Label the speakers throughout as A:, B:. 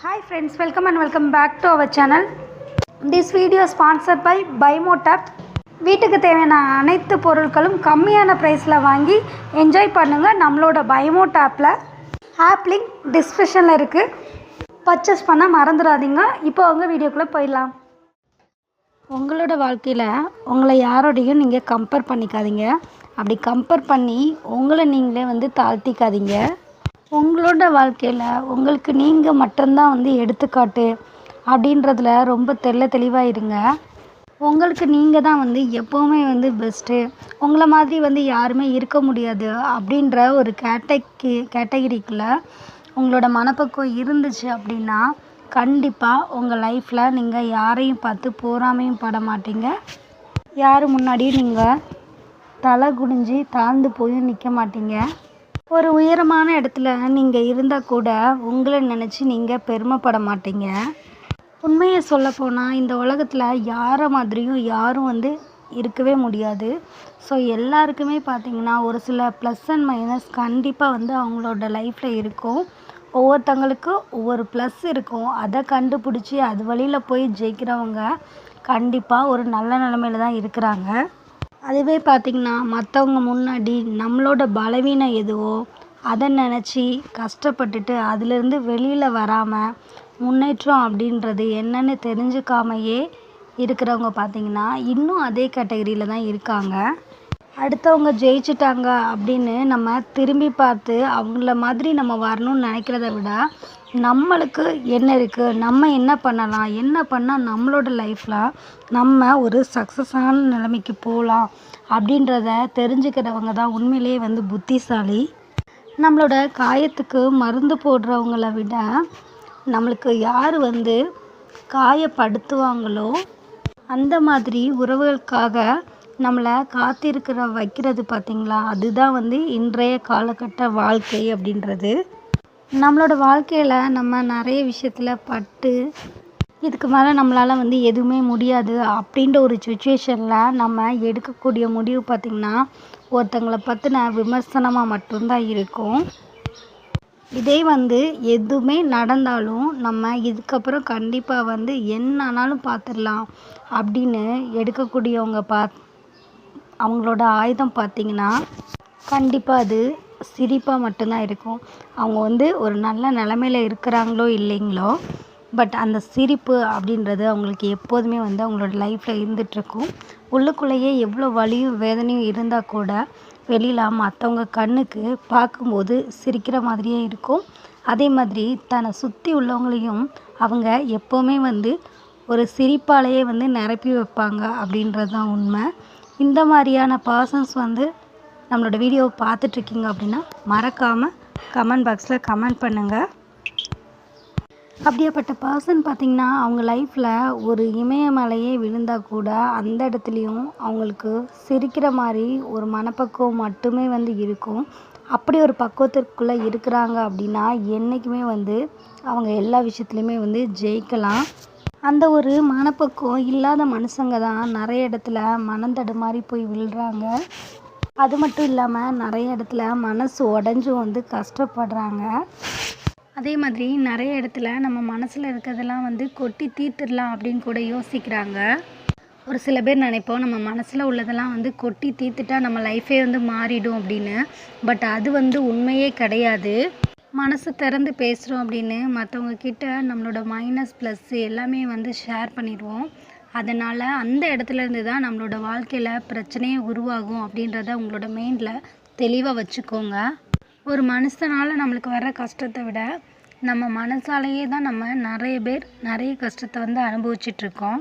A: Hi friends, welcome back to our channel. This video is sponsored by Bimotap. வீட்டுக்கு தேவையான அனைத்து பொருட்களும் கம்மியான பிரைஸ்ல வாங்கி என்ஜாய் பண்ணுங்க. நம்மளோட பைமோடாப்ல ஆப் லிங்க் டிஸ்கிரிப்ஷன்ல இருக்கு. பர்ச்சேஸ் பண்ண மறந்துடாதீங்க. இப்போ உங்க வீடியோக்குள்ள போயிடலாம். உங்களோட வாழ்க்கையில உங்களை யாரோடையும் நீங்க கம்பேர் பண்ணிக்காதீங்க. அப்படி கம்பேர் பண்ணி உங்களை நீங்களே தாழ்த்திக்காதீங்க. உங்களோட வாழ்க்கையில் உங்களுக்கு நீங்கள் மட்டும்தான் எடுத்துக்காட்டு அப்படின்றதுல ரொம்ப தெளிவாக இருங்க. உங்களுக்கு நீங்கள் தான் எப்போவுமே பெஸ்ட்டு, உங்களை மாதிரி யாருமே இருக்க முடியாது அப்படின்ற ஒரு கேட்டகிரிக்குள்ளே உங்களோட மனப்பக்குவம் இருந்துச்சு அப்படின்னா கண்டிப்பாக உங்கள் லைஃப்பில் நீங்கள் யாரையும் பார்த்து பொறாமையும் பட மாட்டீங்க. யார் முன்னாடியும் நீங்கள் தலை குனிஞ்சு தாழ்ந்து போய் நிற்க மாட்டீங்க. ஒரு உயரமான இடத்துல நீங்கள் இருந்தால் கூட உங்களை நினச்சி நீங்கள் பெருமைப்பட மாட்டீங்க. உண்மையை சொல்லப்போனால் இந்த உலகத்தில் யாரை மாதிரியும் யாரும் இருக்கவே முடியாது. ஸோ எல்லாருக்குமே பார்த்திங்கன்னா ஒரு சில ப்ளஸ் அண்ட் மைனஸ் கண்டிப்பாக அவங்களோட லைஃப்பில் இருக்கும். ஒவ்வொருத்தங்களுக்கு ஒவ்வொரு ப்ளஸ் இருக்கும். அதை கண்டுபிடிச்சி அது வழியில் போய் ஜெயிக்கிறவங்க கண்டிப்பாக ஒரு நல்ல நிலமையில தான் இருக்கிறாங்க. அதுவே பார்த்திங்கன்னா மற்றவங்க முன்னாடி நம்மளோட பலவீனம் எதுவோ அதை நினச்சி கஷ்டப்பட்டுட்டு அதிலேருந்து வெளியில் வராமல் முன்னேற்றம் அப்படின்றது என்னன்னு தெரிஞ்சுக்காமையே இருக்கிறவங்க பார்த்திங்கன்னா இன்னும் அதே கேட்டகரியில் தான் இருக்காங்க. அடுத்தவங்க ஜெயிச்சிட்டாங்க அப்படின்னு நம்ம திரும்பி பார்த்து அவங்கள மாதிரி நம்ம வரணும்னு நினைக்கிறத விட நம்மளுக்கு என்ன இருக்குது, நம்ம என்ன பண்ணலாம், என்ன பண்ணால் நம்மளோட லைஃப்பில் நம்ம ஒரு சக்ஸஸான நிலைமைக்கு போகலாம் அப்படின்றத தெரிஞ்சுக்கிறவங்க தான் உண்மையிலேயே புத்திசாலி. நம்மளோட காயத்துக்கு மருந்து போடுறவங்கள விட நம்மளுக்கு யார் காயப்படுத்துவாங்களோ அந்த மாதிரி உறவுகளுக்காக நம்மளை காத்திருக்கிற வைக்கிறது பார்த்திங்களா, அதுதான் இன்றைய காலகட்ட வாழ்க்கை அப்படின்றது. நம்மளோட வாழ்க்கையில் நம்ம நிறைய விஷயத்தில் பட்டு இதுக்கு மேலே நம்மளால் எதுவுமே முடியாது அப்படின்ற ஒரு சுச்சுவேஷனில் நம்ம எடுக்கக்கூடிய முடிவு பார்த்திங்கன்னா ஒருத்தங்களை பற்றின விமர்சனமாக மட்டும்தான் இருக்கும். இதே எதுவுமே நடந்தாலும் நம்ம இதுக்கப்புறம் கண்டிப்பாக என்ன ஆனாலும் பார்த்துடலாம் அப்படின்னு எடுக்கக்கூடியவங்க அவங்களோட ஆயுதம் பார்த்திங்கன்னா கண்டிப்பாக அது சிரிப்பாக மட்டும்தான் இருக்கும். அவங்க ஒரு நல்ல நிலமையில இருக்கிறாங்களோ இல்லைங்களோ, பட் அந்த சிரிப்பு அப்படின்றது அவங்களுக்கு எப்போதுமே அவங்களோட லைஃப்பில் இருந்துகிட்ருக்கும். உள்ளுக்குள்ளேயே எவ்வளோ வலியும் வேதனையும் இருந்தால் கூட வெளியில் மற்றவங்க கண்ணுக்கு பார்க்கும்போது சிரிக்கிற மாதிரியே இருக்கும். அதே மாதிரி தன்னை சுற்றி உள்ளவங்களையும் அவங்க எப்போவுமே ஒரு சிரிப்பாலேயே நிரப்பி வைப்பாங்க அப்படின்றது தான் உண்மை. இந்த மாதிரியான பர்சன்ஸ் நம்மளோட வீடியோவை பார்த்துட்ருக்கீங்க அப்படின்னா மறக்காமல் கமெண்ட் பாக்ஸில் கமெண்ட் பண்ணுங்கள். அப்படியாப்பட்ட பர்சன் பார்த்திங்கன்னா அவங்க லைஃப்பில் ஒரு இமயமலையே விழுந்தால் கூட அந்த இடத்துலையும் அவங்களுக்கு சிரிக்கிற மாதிரி ஒரு மனப்பக்குவம் மட்டுமே இருக்கும். அப்படி ஒரு பக்குவத்திற்குள்ளே இருக்கிறாங்க அப்படின்னா என்றைக்குமே அவங்க எல்லா விஷயத்துலையுமே ஜெயிக்கலாம். அந்த ஒரு மனப்பக்குவம் இல்லாத மனுஷங்க தான் நிறைய இடத்துல மனந்தடுமாறி போய் விழுறாங்க. அது மட்டும் இல்லாமல் நிறைய இடத்துல மனசு உடஞ்சும் கஷ்டப்படுறாங்க. அதே மாதிரி நிறைய இடத்துல நம்ம மனசில் இருக்கிறதெல்லாம் கொட்டி தீர்த்துடலாம் அப்படின்னு கூட யோசிக்கிறாங்க. ஒரு சில பேர் நினைப்போம் நம்ம மனசில் உள்ளதெல்லாம் கொட்டி தீர்த்துட்டா நம்ம லைஃபே மாறிடும் அப்படின்னு. பட் அது உண்மையே கிடையாது. மனசு திறந்து பேசுகிறோம் அப்படின்னு மற்றவங்க கிட்ட நம்மளோட மைனஸ் ப்ளஸ் எல்லாமே ஷேர் பண்ணிடுவோம். அதனால் அந்த இடத்துல இருந்து தான் நம்மளோட வாழ்க்கையில் பிரச்சனையே உருவாகும் அப்படின்றத உங்களோட மைண்டில் தெளிவாக வச்சுக்கோங்க. ஒரு மனுஷனால் நம்மளுக்கு வர்ற கஷ்டத்தை விட நம்ம மனசாலேயே தான் நம்ம நிறைய பேர் நிறைய கஷ்டத்தை அனுபவிச்சிட்ருக்கோம்.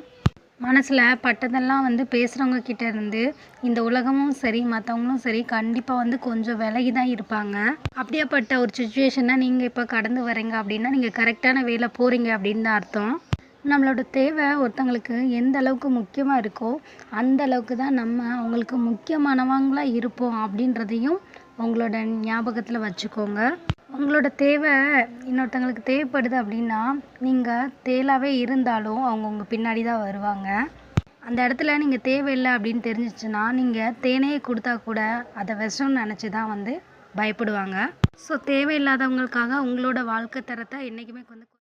A: மனசில் பட்டதெல்லாம் பேசுகிறவங்க கிட்ட இருந்து இந்த உலகமும் சரி மற்றவங்களும் சரி கண்டிப்பாக கொஞ்சம் விலகி தான் இருப்பாங்க. அப்படியாப்பட்ட ஒரு சுச்சுவேஷனை நீங்கள் இப்போ கடந்து வரீங்க அப்படின்னா நீங்கள் கரெக்டான வேலை போகிறீங்க அப்படின்னு தான் அர்த்தம். நம்மளோட தேவை ஒருத்தங்களுக்கு எந்த அளவுக்கு முக்கியமாக இருக்கோ அந்த அளவுக்கு தான் நம்ம அவங்களுக்கு முக்கியமானவங்களாக இருப்போம் அப்படின்றதையும் உங்களோட ஞாபகத்தில் வச்சுக்கோங்க. உங்களோட தேவை இன்னொருத்தங்களுக்கு தேவைப்படுது அப்படின்னா நீங்கள் தேலாவே இருந்தாலும் அவங்க உங்கள் பின்னாடி தான் வருவாங்க. அந்த இடத்துல நீங்கள் தேவையில்லை அப்படின்னு தெரிஞ்சிச்சுன்னா நீங்கள் தேனையே கொடுத்தா கூட அதை விஷம்னு நினச்சி தான் பயப்படுவாங்க. ஸோ தேவையில்லாதவங்களுக்காக உங்களோட வாழ்க்கை தரத்தை என்றைக்குமே